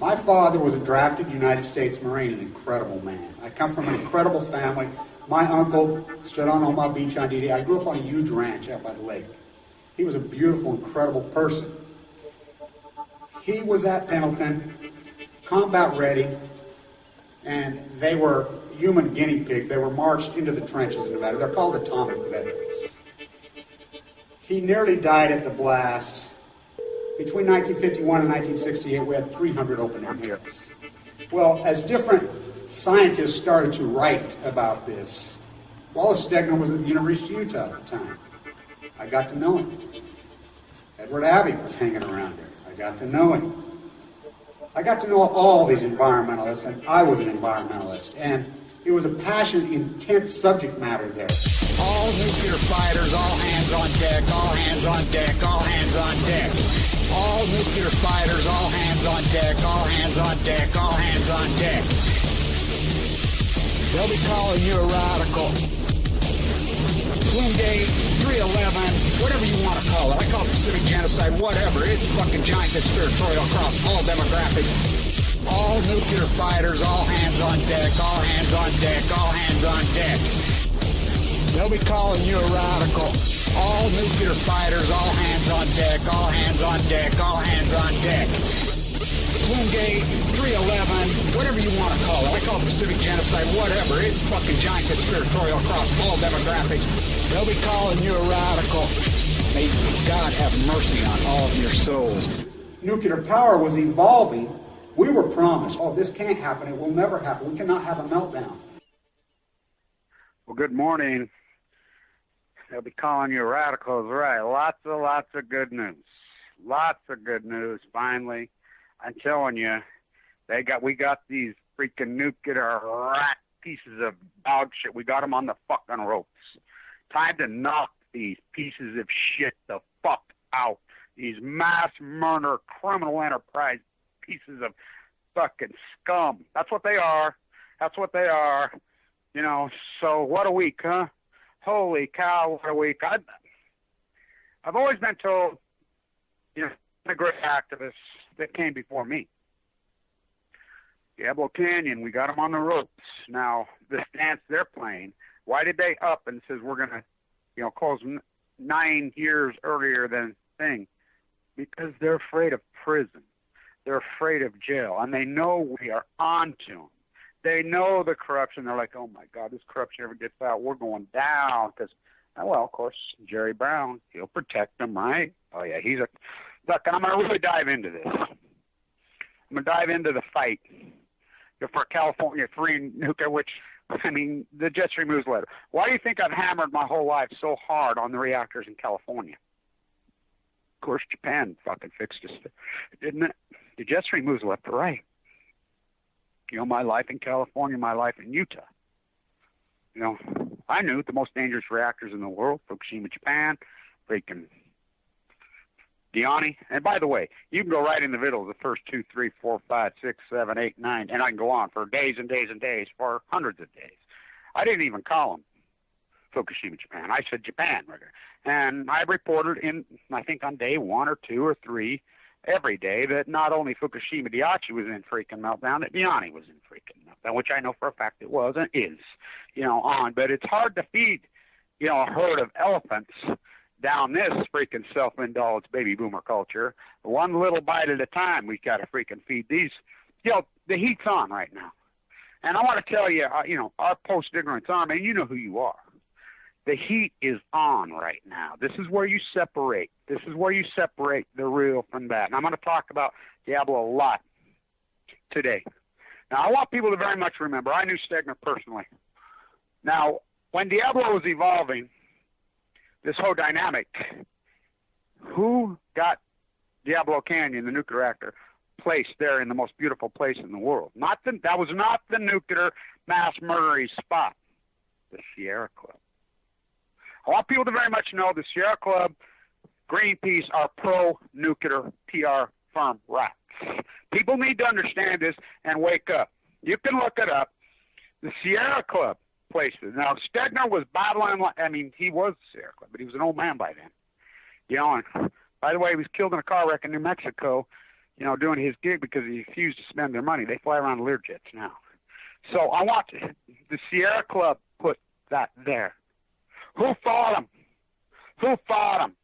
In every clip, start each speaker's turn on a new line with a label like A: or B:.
A: My father was a drafted United States Marine, an incredible man. I come from an incredible family. My uncle stood on Omaha Beach on D-Day. I grew up on a huge ranch out by the lake. He was a beautiful, incredible person. He was at Pendleton, combat ready, and they were human guinea pig. They were marched into the trenches in Nevada. They're called atomic veterans. He nearly died at the blast. Between 1951 and 1968, we had 300 open-air hits. Well, as different scientists started to write about this, Wallace Stegner was at the University of Utah at the time. I got to know him. Edward Abbey was hanging around there. I got to know him. I got to know all these environmentalists, and I was an environmentalist, and it was a passionate, intense subject matter there.
B: All nuclear fighters, all hands on deck, all hands on deck, all hands on deck. All nuclear fighters, all hands on deck, all hands on deck, all hands on deck. They'll be calling you a radical. Twin Gate, 311, whatever you want to call it. I call it Pacific genocide, whatever. It's fucking giant conspiratorial across all demographics. All nuclear fighters, all hands on deck, all hands on deck, all hands on deck. They'll be calling you a radical. All nuclear fighters, all hands on deck, all hands on deck, all hands on deck. Twin Gate, 311, whatever you want to call it. I call it Pacific genocide, whatever. It's fucking giant conspiratorial across all demographics. They'll be calling you a radical. May God have mercy on all of your souls.
A: Nuclear power was evolving. We were promised, oh, this can't happen. It will never happen. We cannot have a meltdown.
C: Well, good morning. They'll be calling you radicals, right? Lots of good news. Lots of good news, finally. I'm telling you, we got these freaking nuclear rat pieces of dog shit. We got them on the fucking ropes. Time to knock these pieces of shit the fuck out. These mass murder, criminal enterprise pieces of fucking scum. That's what they are. That's what they are. You know, so what a week, huh? Holy cow, what a week. I've always been told, you know, the great activists that came before me. Diablo Canyon, we got them on the ropes. Now, the stance they're playing, why did they up and says we're going to, you know, close 9 years earlier than thing? Because they're afraid of prison. They're afraid of jail. And they know we are on to them. They know the corruption. They're like, oh, my God, this corruption ever gets out, we're going down. Because, well, of course, Jerry Brown, he'll protect them, right? Oh, yeah, he's a... Look, I'm going to really dive into this. I'm going to dive into the fight for California free nuclear, which, I mean, the Jet Stream newsletter. Why do you think I've hammered my whole life so hard on the reactors in California? Of course, Japan fucking fixed us, didn't it? The Jet Stream moves left to right. You know, my life in California, my life in Utah. You know, I knew the most dangerous reactors in the world, Fukushima, Japan, freaking Diani. And by the way, you can go right in the middle of the first 2, 3, 4, 5, 6, 7, 8, 9, and I can go on for days and days and days, for hundreds of days. I didn't even call them Fukushima, Japan. I said Japan. And I reported in, I think on day 1 or 2 or 3, every day, that not only Fukushima Daiichi was in freaking meltdown, that Diani was in freaking meltdown, which I know for a fact it was and is, you know, on. But it's hard to feed, you know, a herd of elephants down this freaking self-indulged baby boomer culture. One little bite at a time, we got to freaking feed these. You know, the heat's on right now. And I want to tell you, you know, our post-ignorance army, you know who you are. The heat is on right now. This is where you separate. This is where you separate the real from that. And I'm going to talk about Diablo a lot today. Now, I want people to very much remember, I knew Stegner personally. Now, when Diablo was evolving, this whole dynamic, who got Diablo Canyon, the nuclear reactor, placed there in the most beautiful place in the world? That was not the nuclear mass murdery spot, the Sierra Club. I want people to very much know the Sierra Club, Greenpeace are pro-nuclear PR firm rats. People need to understand this and wake up. You can look it up. The Sierra Club places. Now, Stegner was battling, I mean, he was Sierra Club, but he was an old man by then. You know, and by the way, he was killed in a car wreck in New Mexico, doing his gig because he refused to spend their money. They fly around Learjets now. So I want the Sierra Club put that there. Who fought them? Who fought them?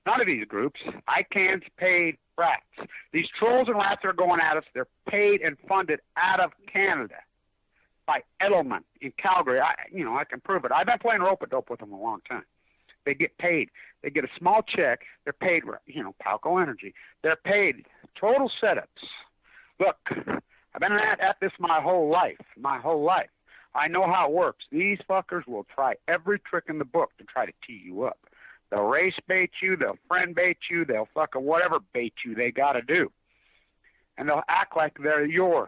C: None of these groups. ICANN's paid rats. These trolls and rats are going at us. They're paid and funded out of Canada by Edelman in Calgary. I can prove it. I've been playing rope-a-dope with them a long time. They get paid. They get a small check. They're paid, Palco Energy. They're paid. Total setups. Look, I've been at this my whole life. I know how it works. These fuckers will try every trick in the book to try to tee you up. They'll race bait you. They'll friend bait you. They'll fucking whatever bait you they got to do. And they'll act like they're you.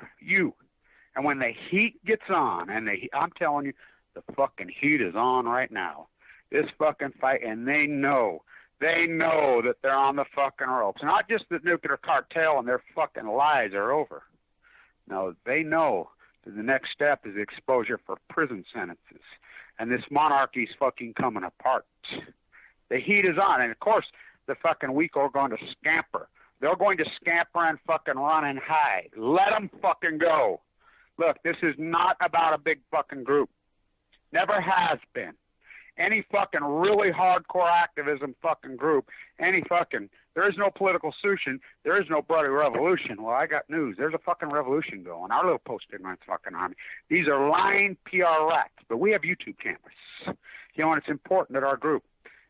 C: And when the heat gets on, I'm telling you, the fucking heat is on right now. This fucking fight, and they know that they're on the fucking ropes. Not just the nuclear cartel and their fucking lies are over. No, they know that the next step is exposure for prison sentences. And this monarchy's fucking coming apart. The heat is on. And, of course, the fucking weak are going to scamper. They're going to scamper and fucking run and hide. Let them fucking go. Look, this is not about a big fucking group. Never has been. Any fucking really hardcore activism fucking group, there is no political solution, there is no bloody revolution. Well, I got news. There's a fucking revolution going. Our little post-ignorance fucking army. These are lying PR rats, but we have YouTube cameras. And it's important that our group,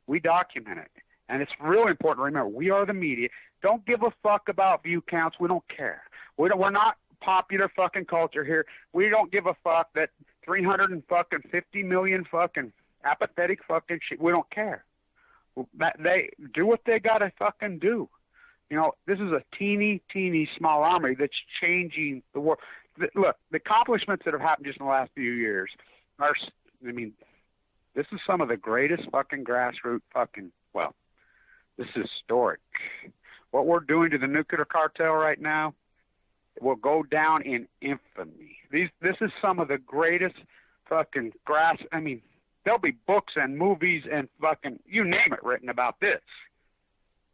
C: we document it. And it's really important to remember, we are the media. Don't give a fuck about view counts. We don't care. We're not popular fucking culture here. We don't give a fuck that 350 million fucking apathetic fucking shit. We don't care. They do what they gotta fucking do. This is a teeny small army that's changing the world. Look, the accomplishments that have happened just in the last few years are, this is some of the greatest fucking grassroots this is historic. What we're doing to the nuclear cartel right now will go down in infamy. This is some of the greatest fucking there'll be books and movies and fucking, you name it, written about this.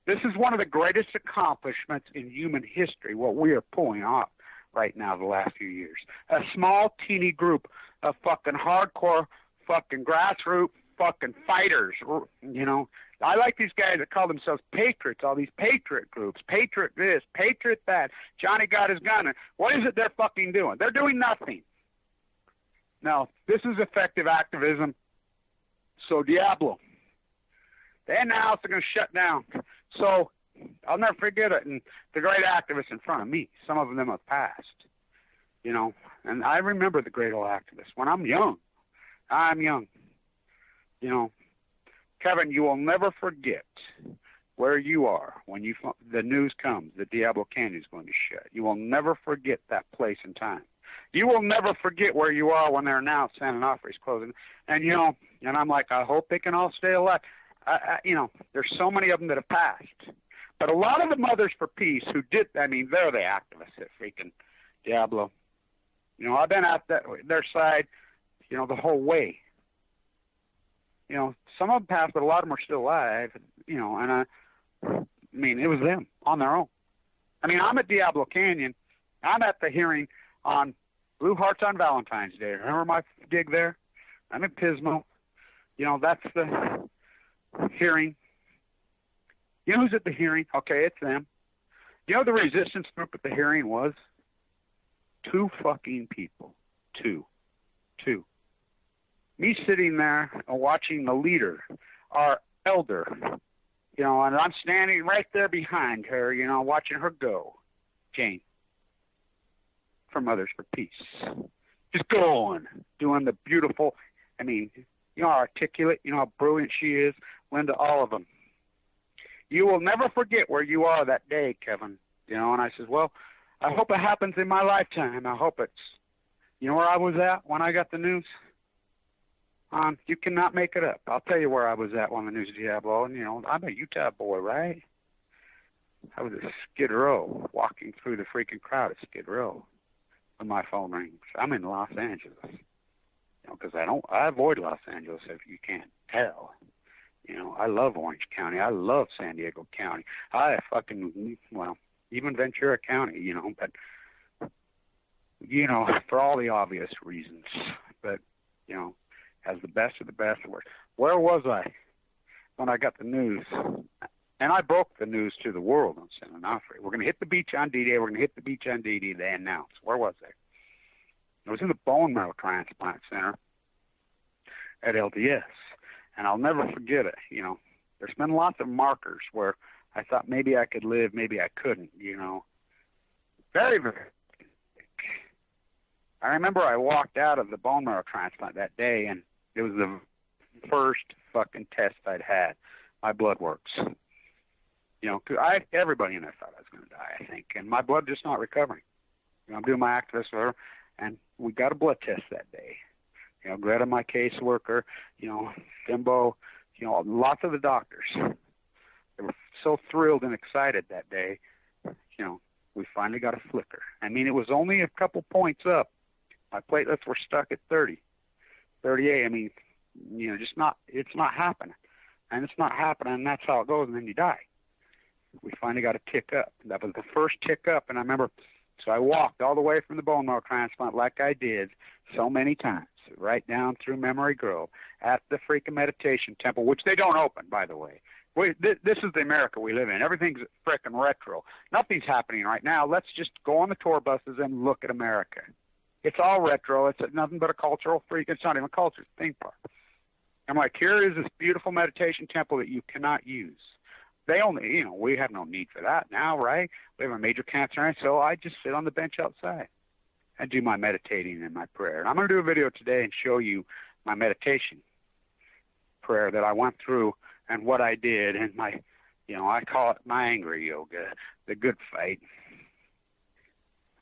C: This is one of the greatest accomplishments in human history, what we are pulling off right now the last few years. A small, teeny group of fucking hardcore, fucking grassroots, fucking fighters, I like these guys that call themselves patriots, all these patriot groups, patriot this, patriot that, Johnny got his gun. What is it they're fucking doing? They're doing nothing. No, this is effective activism. So Diablo, they announced they're going to shut down. So I'll never forget it. And the great activists in front of me, some of them have passed, and I remember the great old activists. When I'm young, Kevin, you will never forget where you are when the news comes that Diablo Canyon is going to shut. You will never forget that place and time. You will never forget where you are when they're announced Santa Onofre's closing. And, and I'm like, I hope they can all stay alive. There's so many of them that have passed. But a lot of the Mothers for Peace who did, they're the activists at freaking Diablo. I've been at their side, the whole way. Some of them passed, but a lot of them are still alive, and it was them on their own. I'm at Diablo Canyon. I'm at the hearing on Blue Hearts on Valentine's Day. Remember my gig there? I'm in Pismo. That's the hearing. You know who's at the hearing? Okay, it's them. The resistance group at the hearing was 2 fucking people. Two. Me sitting there and watching the leader, our elder, and I'm standing right there behind her, watching her go. Jane. For Mothers for Peace. Just going, doing the beautiful, how articulate, how brilliant she is. Linda, all of them. You will never forget where you are that day, Kevin. And I says, well, I hope it happens in my lifetime. I hope it's, where I was at when I got the news? You cannot make it up. I'll tell you where I was at when the news Diablo, and I'm a Utah boy, right? I was at Skid Row, walking through the freaking crowd at Skid Row when my phone rings. I'm in Los Angeles, because I avoid Los Angeles if you can't tell. I love Orange County. I love San Diego County. even Ventura County, you know, but, you know, for all the obvious reasons. But, you know, as the best of the best of worst. Where was I when I got the news? And I broke the news to the world on San Onofre. We're going to hit the beach on D-Day. We're going to hit the beach on D-Day. They announced. Where was I? I was in the bone marrow transplant center at LDS. And I'll never forget it, you know. There's been lots of markers where I thought maybe I could live, maybe I couldn't, you know. Very, very. I remember I walked out of the bone marrow transplant that day, and it was the first fucking test I'd had. My blood works. You know, 'cause everybody in there thought I was going to die, I think, and my blood just not recovering. You know, I'm doing my activist work, and we got a blood test that day. You know, Greta, my caseworker, you know, Fimbo, you know, lots of the doctors. They were so thrilled and excited that day. You know, we finally got a flicker. I mean, it was only a couple points up. My platelets were stuck at 30, 38. I mean, you know, just not, it's not happening. And it's not happening, and that's how it goes, and then you die. We finally got a tick up. That was the first tick up, and I remember, so I walked all the way from the bone marrow transplant like I did so many times, right down through Memory Grove, at the freaking meditation temple, which they don't open, by the way. This is the America we live in. Everything's freaking retro. Nothing's happening right now. Let's just go on the tour buses and look at America. It's all retro. It's nothing but a cultural freak. It's not even a culture. It's a theme park. I'm like, here is this beautiful meditation temple that you cannot use. They only, you know, we have no need for that now, right? We have a major cancer, so I just sit on the bench outside and do my meditating and my prayer. And I'm going to do a video today and show you my meditation prayer that I went through and what I did and my, you know, I call it my angry yoga, the good fight.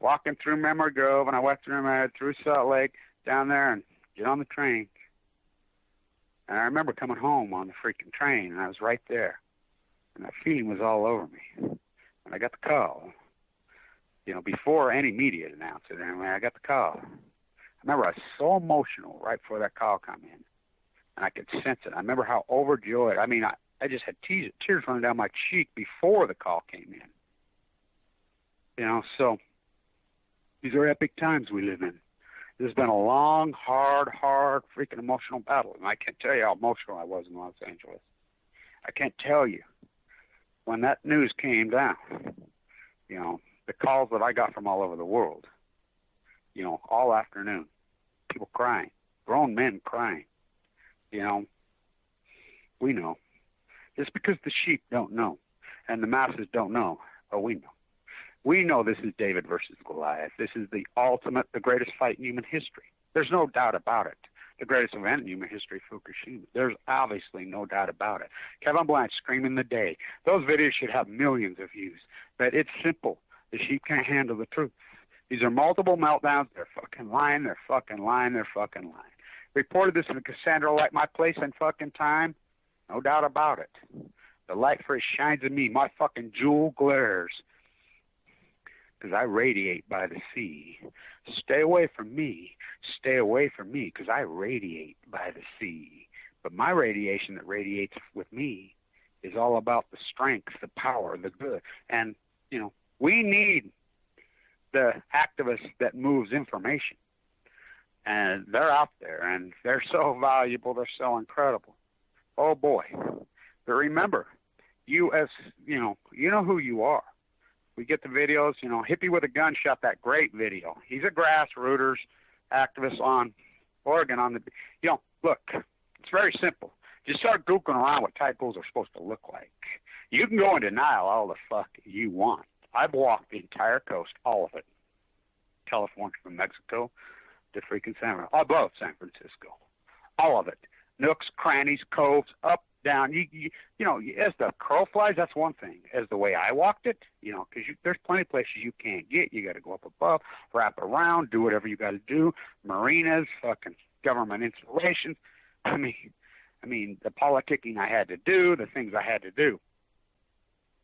C: Walking through Memory Grove, and I went through Salt Lake, down there, and get on the train. And I remember coming home on the freaking train, and I was right there. And that feeling was all over me. And I got the call. You know, before any media announced it, anyway, I got the call. I remember I was so emotional right before that call came in. And I could sense it. I remember how overjoyed. I mean, I just had tears running down my cheek before the call came in. You know, so these are epic times we live in. This has been a long, hard, freaking emotional battle. And I can't tell you how emotional I was in Los Angeles. I can't tell you. When that news came down, you know, the calls that I got from all over the world, you know, all afternoon, people crying, grown men crying, you know, we know. Just because the sheep don't know and the masses don't know, but we know. We know this is David versus Goliath. This is the ultimate, the greatest fight in human history. There's no doubt about it. The greatest event in human history, Fukushima. There's obviously no doubt about it. Kevin Blanch screaming the day. Those videos should have millions of views. But it's simple. The sheep can't handle the truth. These are multiple meltdowns. They're fucking lying. They're fucking lying. They're fucking lying. Reported this in Cassandra Light, my place and fucking time. No doubt about it. The light for it shines in me. My fucking jewel glares. Because I radiate by the sea. Stay away from me. Stay away from me, because I radiate by the sea. But my radiation that radiates with me is all about the strength, the power, the good. And, you know, we need the activists that moves information. And they're out there, and they're so valuable, they're so incredible. Oh, boy. But remember, you know who you are. We get the videos, you know, Hippie with a Gun shot that great video. He's a grassrooters activist on Oregon on the, you know, look, it's very simple. Just start Googling around what typos are supposed to look like. You can go in denial all the fuck you want. I've walked the entire coast, all of it. California from Mexico to freaking above San Francisco. All of it. Nooks, crannies, coves, up, down. You know, as the crow flies, that's one thing. As the way I walked it, you know, because there's plenty of places you can't get. You got to go up above, wrap around, do whatever you got to do. Marinas, fucking government installations. I mean, the politicking I had to do, the things I had to do.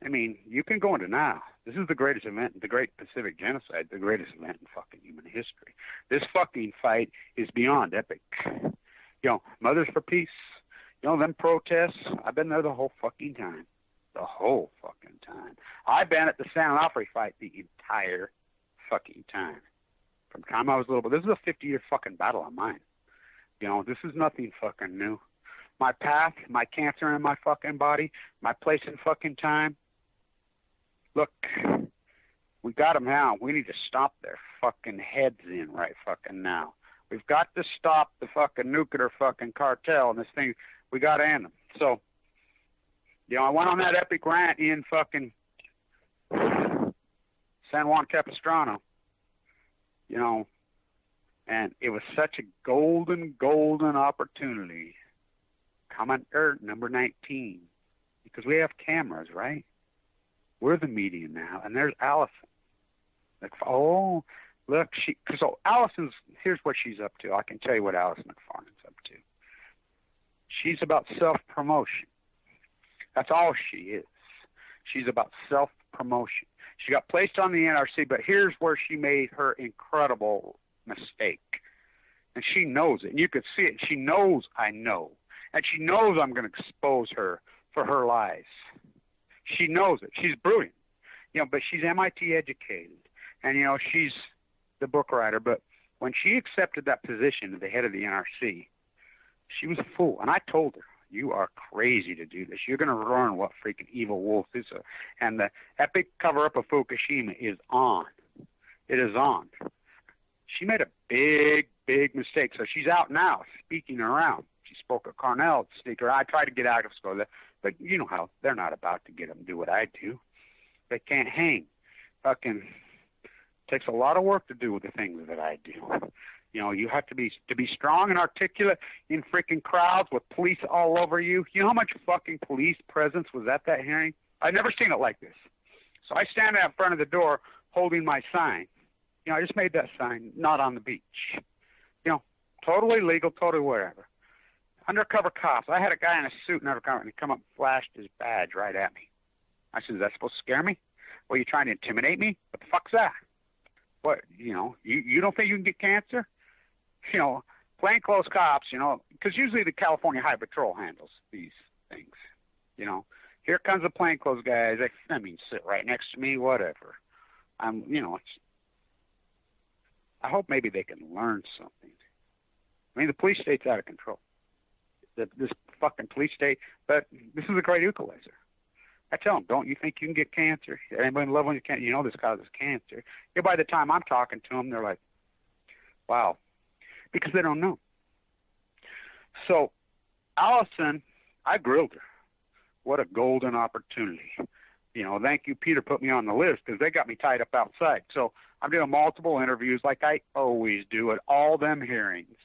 C: I mean, you can go into now. This is the greatest event, the Great Pacific Genocide, the greatest event in fucking human history. This fucking fight is beyond epic. You know, Mothers for Peace. You know, them protests, I've been there the whole fucking time. the whole fucking time. I've been at the San Onofre fight the entire fucking time. From the time I was little, but this is a 50-year fucking battle of mine. You know, this is nothing fucking new. My path, my cancer in my fucking body, my place in fucking time. Look, we got them now. We need to stomp their fucking heads in right fucking now. We've got to stop the fucking nuclear fucking cartel and this thing. We got to end them. So, you know, I went on that epic rant in fucking San Juan Capistrano, you know, and it was such a golden opportunity. Comment number 19, because we have cameras, right? We're the media now, and there's Allison. Like, oh, look, so Allison's, here's what she's up to. I can tell you what Allison McFarland's up to. She's about self-promotion. That's all she is. She's about self-promotion. She got placed on the NRC, but here's where she made her incredible mistake. And she knows it, and you could see it. She knows I know. And she knows I'm going to expose her for her lies. She knows it. She's brilliant. You know, but she's MIT educated. And, you know, she's the book writer. But when she accepted that position at the head of the NRC, she was a fool. And I told her, you are crazy to do this. You're going to learn what freaking evil wolf is. And the epic cover-up of Fukushima is on. It is on. She made a big mistake. So she's out now speaking around. She spoke at Cornell speaker. I tried to get out of school, but you know how they're not about to get them to do what I do. They can't hang. Fucking takes a lot of work to do the things that I do. You know, you have to be strong and articulate in freaking crowds with police all over you. You know how much fucking police presence was at that hearing? I've never seen it like this. So I stand out in front of the door holding my sign. You know, I just made that sign, not on the beach. You know, totally legal, totally whatever. Undercover cops. I had a guy in a suit and undercover, and he come up and flashed his badge right at me. I said, is that supposed to scare me? Well, you trying to intimidate me? What the fuck's that? What, you know, you don't think you can get cancer? You know, plainclothes cops, you know, because usually the California High Patrol handles these things. You know, here comes the plainclothes guys. I mean, sit right next to me, whatever. You know, I hope maybe they can learn something. I mean, the police state's out of control. This fucking police state, but this is a great equalizer. I tell them, don't you think you can get cancer? Anybody in love when you can't? You know this causes cancer. Yeah, by the time I'm talking to them, they're like, wow, because they don't know. So, Allison, I grilled her. What a golden opportunity. You know, thank you, Peter, put me on the list because they got me tied up outside. So I'm doing multiple interviews like I always do at all them hearings.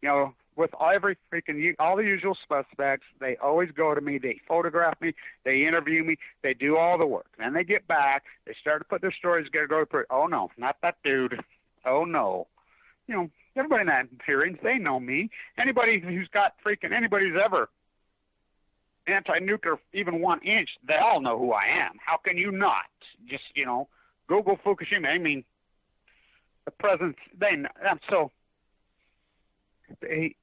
C: You know, with every freaking, all the usual suspects, they always go to me, they photograph me, they interview me, they do all the work. Then they get back, they start to put their stories together, go to, oh no, not that dude. Oh no. You know, everybody in that hearings, they know me. Anybody who's got freaking, anybody who's ever anti-nuclear, even 1 inch, they all know who I am. How can you not? Just, you know, Google Fukushima. I mean, the president, they know. So, I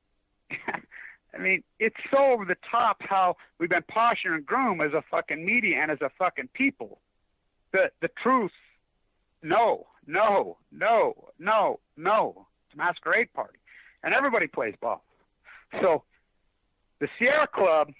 C: mean, it's so over the top how we've been posturing and groomed as a fucking media and as a fucking people. The truth, no. It's a masquerade party. And everybody plays ball. So the Sierra Club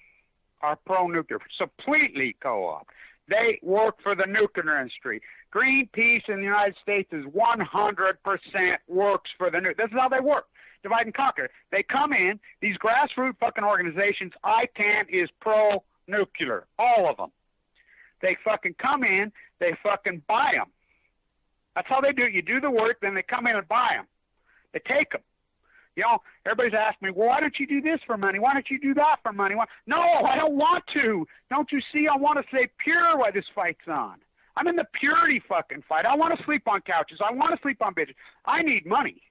C: are pro-nuclear, completely co-op. They work for the nuclear industry. Greenpeace in the United States is 100% works for the nuclear. This is how they work. Divide and conquer. They come in, these grassroots fucking organizations, ICANN is pro-nuclear. All of them. They fucking come in, they fucking buy them. That's how they do it. You do the work, then they come in and buy them. They take them. You know, everybody's asking me, well, why don't you do this for money? Why don't you do that for money? No, I don't want to. Don't you see? I want to stay pure while this fight's on. I'm in the purity fucking fight. I want to sleep on couches. I want to sleep on bitches. I need money.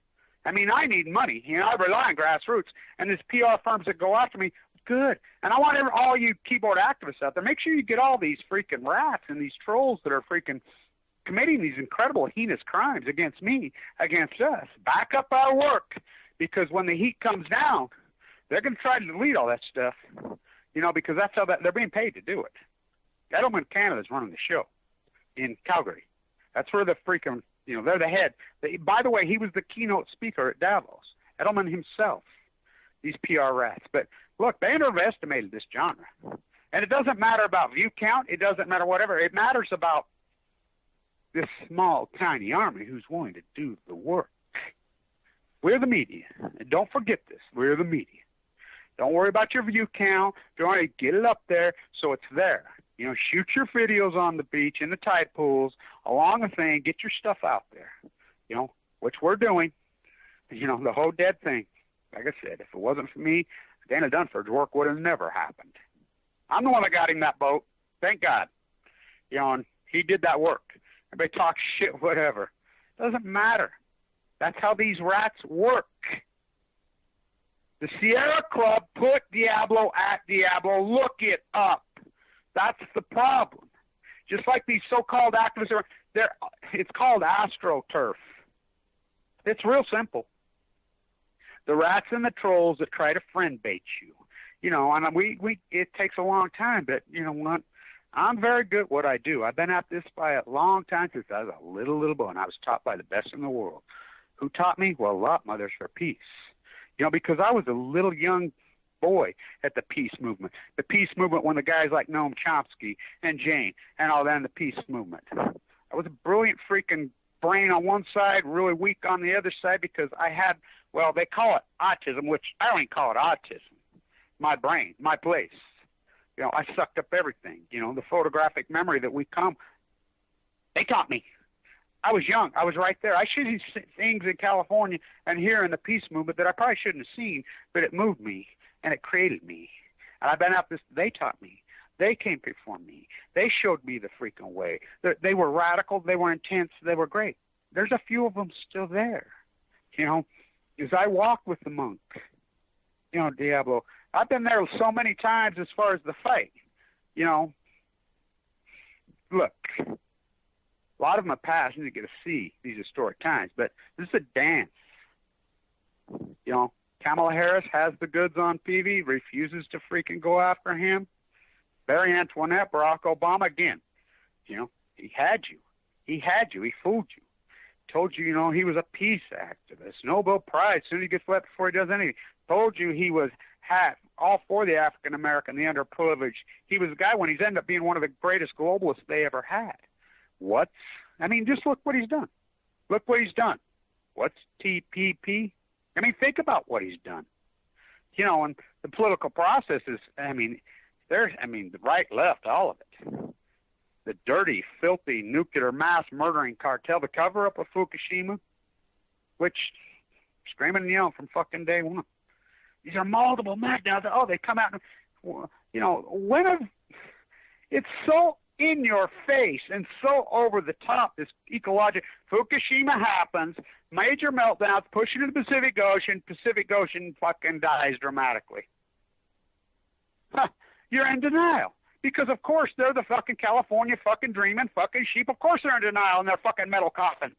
C: I mean, I need money. You know, I rely on grassroots. And these PR firms that go after me, good. And I want all you keyboard activists out there, make sure you get all these freaking rats and these trolls that are freaking committing these incredible heinous crimes against me, against us. Back up our work. Because when the heat comes down, they're going to try to delete all that stuff, you know, because that's how they're being paid to do it. Edelman Canada's running the show in Calgary. That's where the freaking, they're the head. By the way, he was the keynote speaker at Davos. Edelman himself. These PR rats. But look, they underestimated this genre. And it doesn't matter about view count. It doesn't matter whatever. It matters about this small, tiny army who's willing to do the work. We're the media. And don't forget this. We're the media. Don't worry about your view count. Don't worry, get it up there so it's there. Shoot your videos on the beach, in the tide pools, along the thing. Get your stuff out there, which we're doing. The whole dead thing. Like I said, if it wasn't for me, Dana Dunford's work would have never happened. I'm the one that got him that boat. Thank God. And he did that work. Everybody talks shit, whatever. Doesn't matter. That's how these rats work. The Sierra Club put Diablo at Diablo. Look it up. That's the problem. Just like these so-called activists, it's called AstroTurf. It's real simple. The rats and the trolls that try to friend bait you. And it takes a long time, but you know what? I'm very good at what I do. I've been at this by a long time since I was a little boy, and I was taught by the best in the world. Who taught me? Well, a lot, Mothers for Peace. Because I was a little young boy at the peace movement. The peace movement when the guys like Noam Chomsky and Jane and all that in the peace movement. I was a brilliant freaking brain on one side, really weak on the other side because I had, well, they call it autism, which I don't even call it autism. My brain, my place. I sucked up everything. The photographic memory that we come. They taught me. I was young. I was right there. I should have seen things in California and here in the peace movement that I probably shouldn't have seen, but it moved me and it created me. And I've been out this. They taught me. They came before me. They showed me the freaking way. They were radical. They were intense. They were great. There's a few of them still there. As I walked with the monk, Diablo, I've been there so many times as far as the fight. Look, a lot of them are passionate to get to see these historic times, but this is a dance. Kamala Harris has the goods on Peavy, refuses to freaking go after him. Barry Antoinette, Barack Obama, again, he had you. He had you. He fooled you. Told you, he was a peace activist. Nobel Prize. Soon as he gets left before he does anything. Told you he was all for the African American, the underprivileged. He was the guy when he's ended up being one of the greatest globalists they ever had. Just look what he's done. Look what he's done. What's TPP? Think about what he's done. And the political process is, the right, left, all of it. The dirty, filthy, nuclear mass murdering cartel, the cover-up of Fukushima, which, screaming and yelling from fucking day one. These are multiple men now. They come out and, it's so in your face and so over the top, this ecological. Fukushima happens, major meltdowns, push into the Pacific Ocean fucking dies dramatically. You're in denial. Because, of course, they're the fucking California fucking dreaming fucking sheep. Of course they're in denial in their fucking metal coffins.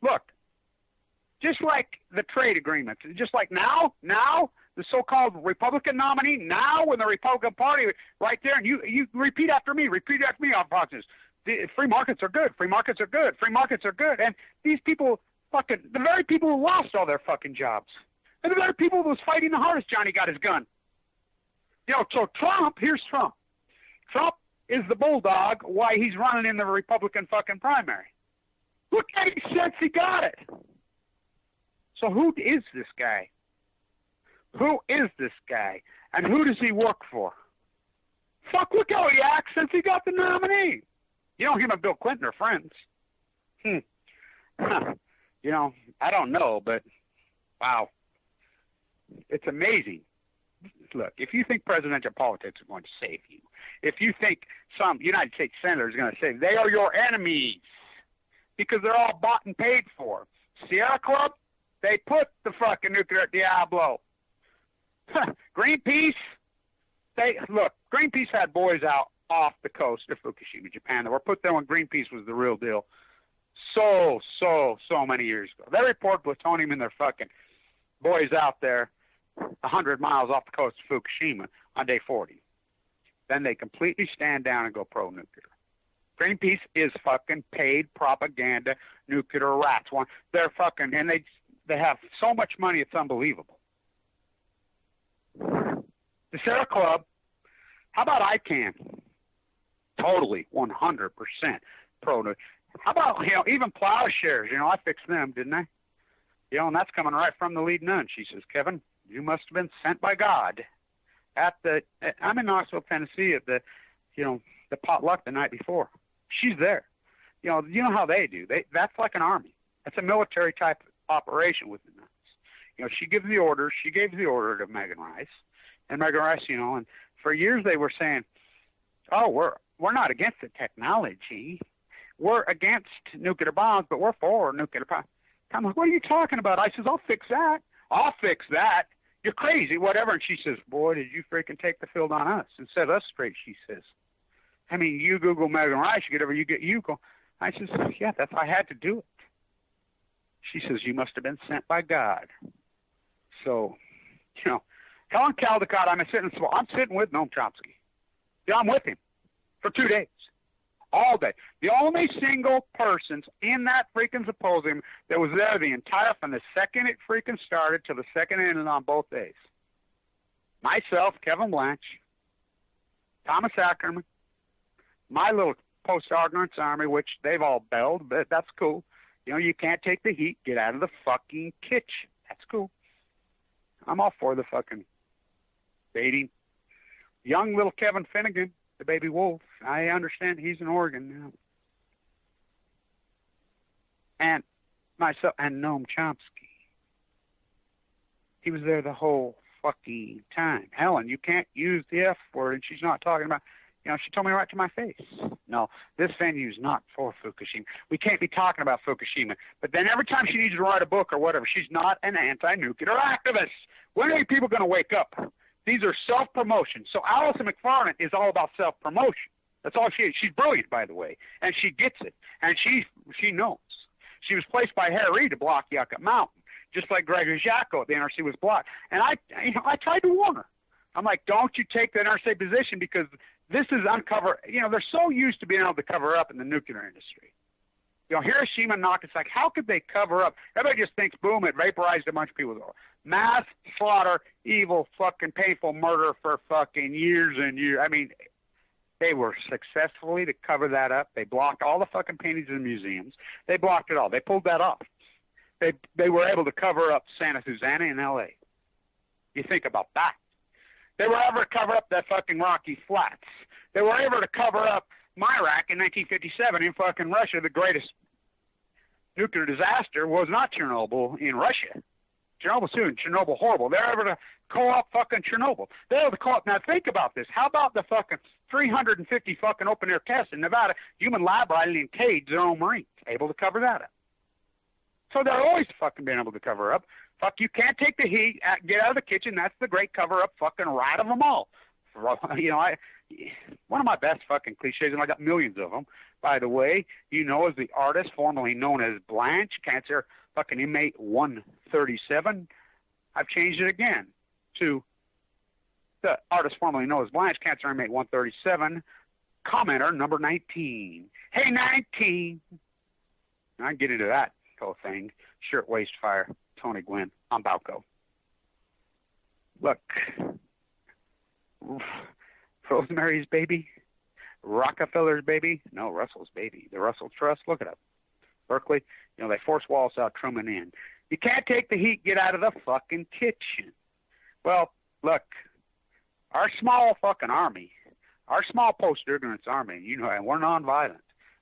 C: Look, just like the trade agreements, just like now, the so-called Republican nominee, now when the Republican Party right there, and you repeat after me on Fox News. Free markets are good. Free markets are good. Free markets are good. And these people, the very people who lost all their fucking jobs, and the very people who was fighting the hardest, Johnny got his gun. So Trump, here's Trump. Trump is the bulldog why he's running in the Republican fucking primary. Look at him since he got it. So who is this guy? Who is this guy? And who does he work for? Look how he acts since he got the nominee. Him and Bill Clinton are friends. I don't know, but wow. It's amazing. Look, if you think presidential politics are going to save you, if you think some United States senator is going to save you, they are your enemies because they're all bought and paid for. Sierra Club, they put the fucking nuclear at Diablo. Greenpeace, Greenpeace had boys out off the coast of Fukushima, Japan, that were put there when Greenpeace was the real deal. So many years ago. They reported plutonium in their fucking boys out there 100 miles off the coast of Fukushima on day 40. then they completely stand down and go pro-nuclear. Greenpeace is fucking paid propaganda nuclear rats. They're fucking, and they have so much money, it's unbelievable. The Sierra Club, how about ICANN? Totally, 100% pro-nuclear. How about, even plowshares, I fixed them, didn't I? And that's coming right from the lead nun. She says, Kevin, you must have been sent by God. I'm in Knoxville, Tennessee at the potluck the night before. She's there. You know how they do. That's like an army. That's a military type operation with the nuns. She gives the orders. She gave the order to Megan Rice, and Megan Rice, and for years they were saying, "Oh, we're not against the technology. We're against nuclear bombs, but we're for nuclear power." I'm like, "What are you talking about?" I says, "I'll fix that. I'll fix that. You're crazy, whatever." And she says, "Boy, did you freaking take the field on us and set us straight," she says. I mean, you Google Megan Rice, you get over, you get Yuko. I says, "Yeah, I had to do it." She says, "You must have been sent by God." So, Helen Caldecott, I'm sitting with Noam Chomsky. Yeah, I'm with him for 2 days, all day. The only single persons in that freaking symposium that was there the entire, from the second it freaking started to the second it ended on both days. Myself, Kevin Blanch, Thomas Ackerman, my little post-ignorance army, which they've all belled, but that's cool. You can't take the heat. Get out of the fucking kitchen. That's cool. I'm all for the fucking baiting. Young little Kevin Finnegan, the baby wolf. I understand he's in Oregon now. And myself and Noam Chomsky. He was there the whole fucking time. Helen, you can't use the F word, and she's not talking about. She told me right to my face. No, this venue's not for Fukushima. We can't be talking about Fukushima. But then every time she needs to write a book or whatever, she's not an anti-nuclear activist. When are people going to wake up? These are self-promotion. So Alison McFarland is all about self-promotion. That's all she is. She's brilliant, by the way, and she gets it. And she knows. She was placed by Harry to block Yucca Mountain, just like Gregory Jacko at the NRC was blocked. And I tried to warn her. I'm like, don't you take the NRC position, because this is uncover. They're so used to being able to cover up in the nuclear industry. Hiroshima and Nagasaki, how could they cover up? Everybody just thinks, boom, it vaporized a bunch of people. Mass slaughter, evil, fucking painful murder for fucking years and years. I mean, they were successfully to cover that up. They blocked all the fucking paintings in museums. They blocked it all. They pulled that off. They were able to cover up Santa Susana in L.A. You think about that. They were able to cover up that fucking Rocky Flats. They were able to cover up Myrak in 1957 in fucking Russia. The greatest nuclear disaster was not Chernobyl in Russia. Chernobyl soon, Chernobyl horrible. They're able to co-op fucking Chernobyl. They're able to co-op. Now think about this. How about the fucking 350 fucking open-air tests in Nevada? Human lab riding in caged their own Marines. Able to cover that up. So they're always fucking being able to cover up. Fuck, you can't take the heat. Get out of the kitchen. That's the great cover-up fucking rat of them all. One of my best fucking cliches, and I got millions of them, by the way, is the artist formerly known as Blanch, cancer fucking inmate 137. I've changed it again to the artist formerly known as Blanch, cancer inmate 137, commenter number 19. Hey, 19. I get into that whole thing. Shirtwaist Fire. Tony Gwynn on Balco. Look, Rosemary's Baby, Rockefeller's Baby, no, Russell's Baby, the Russell Trust, look it up. Berkeley, they force Walsall Truman in. You can't take the heat, get out of the fucking kitchen. Well, look, our small fucking army, our small post-ignorance army, and we're nonviolent.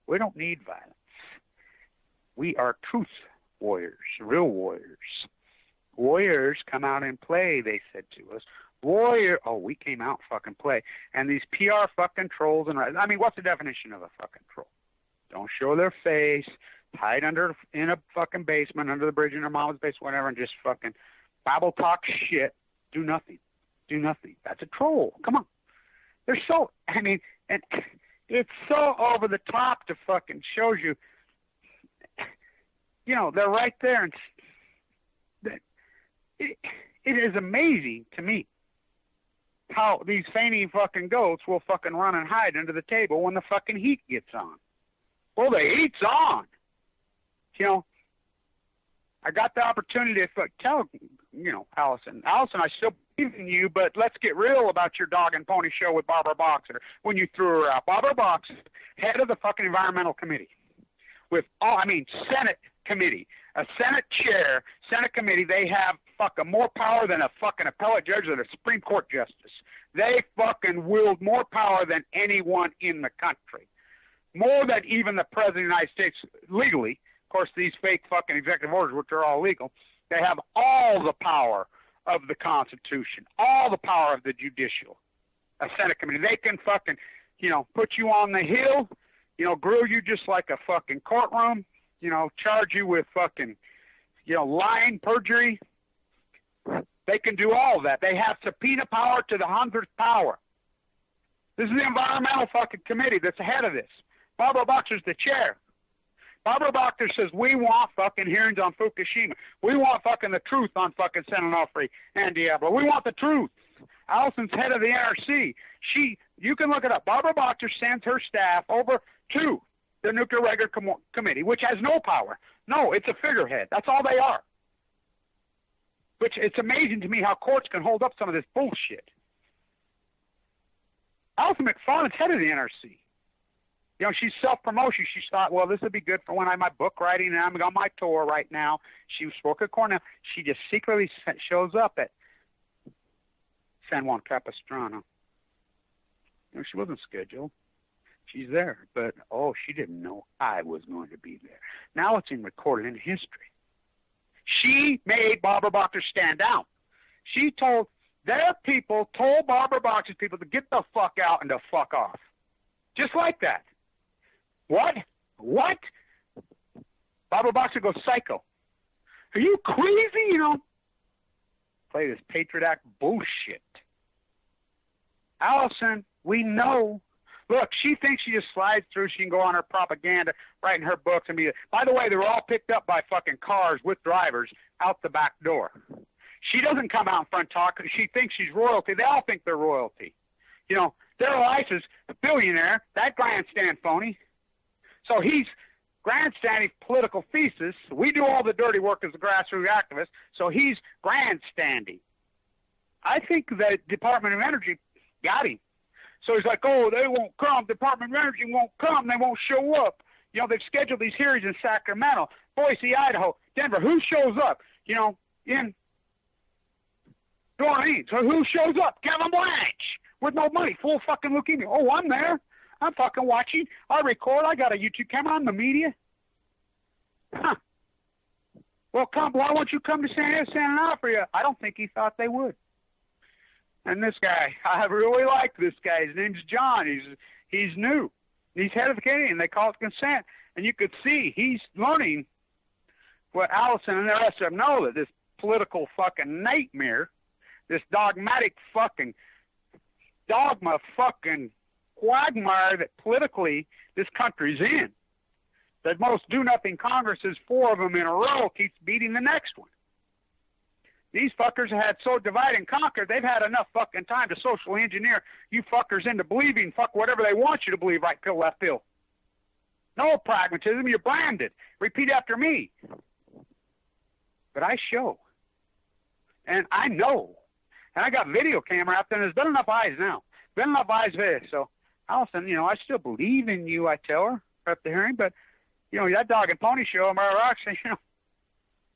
C: We don't need violence. We are truth warriors, real warriors. Warriors come out and play, they said to us. We came out fucking play. And these PR fucking trolls what's the definition of a fucking troll? Don't show their face, hide in a fucking basement, under the bridge in their mama's basement, whatever, and just fucking babble talk shit. Do nothing. That's a troll. Come on. They're so, and it's so over the top to fucking shows you, they're right there, and it is amazing to me how these feigning fucking goats will fucking run and hide under the table when the fucking heat gets on. Well, the heat's on. You know, I got the opportunity to tell, you know, Allison, I still believe in you, but let's get real about your dog and pony show with Barbara Boxer when you threw her out. Barbara Boxer, head of the fucking environmental committee, with Senate committee, a Senate chair, Senate committee. They have fucking more power than a fucking appellate judge or a Supreme Court justice. They fucking wield more power than anyone in the country, more than even the president of the United States legally. Of course, these fake fucking executive orders, which are all legal, they have all the power of the Constitution, all the power of the judicial, a Senate committee. They can fucking, you know, put you on the hill, you know, grill you just like a fucking courtroom, you know, charge you with fucking, you know, lying, perjury. They can do all of that. They have subpoena power to the 100th power. This is the environmental fucking committee that's ahead of this. Barbara Boxer's the chair. Barbara Boxer says, we want fucking hearings on Fukushima. We want fucking the truth on fucking San Onofre and Diablo. We want the truth. Allison's head of the NRC. You can look it up. Barbara Boxer sends her staff over to the Nuclear Regulatory Committee, which has no power. No, it's a figurehead. That's all they are. Which, it's amazing to me how courts can hold up some of this bullshit. Allison McFarland's head of the NRC. You know, she's self-promotion. She thought, well, this would be good for when I'm my book writing and I'm on my tour right now. She spoke at Cornell. She just secretly shows up at San Juan Capistrano. You know, she wasn't scheduled. She's there. But, she didn't know I was going to be there. Now it's recorded in history. She made Barbara Boxer stand down. She told Barbara Boxer's people to get the fuck out and to fuck off. Just like that. What? Barbara Boxer goes psycho. Are you crazy? You know, play this Patriot Act bullshit. Allison, we know. Look, she thinks she just slides through. She can go on her propaganda, writing her books, and be. By the way, they were all picked up by fucking cars with drivers out the back door. She doesn't come out in front talk. She thinks she's royalty. They all think they're royalty. You know, Darrell Issa is a billionaire. That grandstand phony. So he's grandstanding political thesis. We do all the dirty work as a grassroots activist. So he's grandstanding. I think the Department of Energy got him. So he's like, they won't come. Department of Energy won't come. They won't show up. You know, they've scheduled these hearings in Sacramento, Boise, Idaho, Denver. Who shows up? You know, in New Orleans. So who shows up? Kevin Blanch with no money, full fucking leukemia. I'm there. I'm fucking watching. I record. I got a YouTube camera. I'm the media. Huh. Well, why won't you come to San Onofre? I don't think he thought they would. And this guy, I really like this guy. His name's John. He's new. He's head of the committee, and they call it consent. And you could see he's learning what Allison and the rest of them know, that this political fucking nightmare, this dogmatic fucking dogma fucking quagmire that politically this country's in. The most do-nothing Congresses, 4 of them in a row, keeps beating the next one. These fuckers have had so divide and conquer, they've had enough fucking time to socially engineer you fuckers into believing whatever they want you to believe, right pill, left pill. No pragmatism, you're branded. Repeat after me. But I show. And I know. And I got video camera out there, and there's been enough eyes now. Been enough eyes there. So, Allison, you know, I still believe in you, I tell her at the hearing, but, you know, that dog and pony show, Mara Roxy, you know,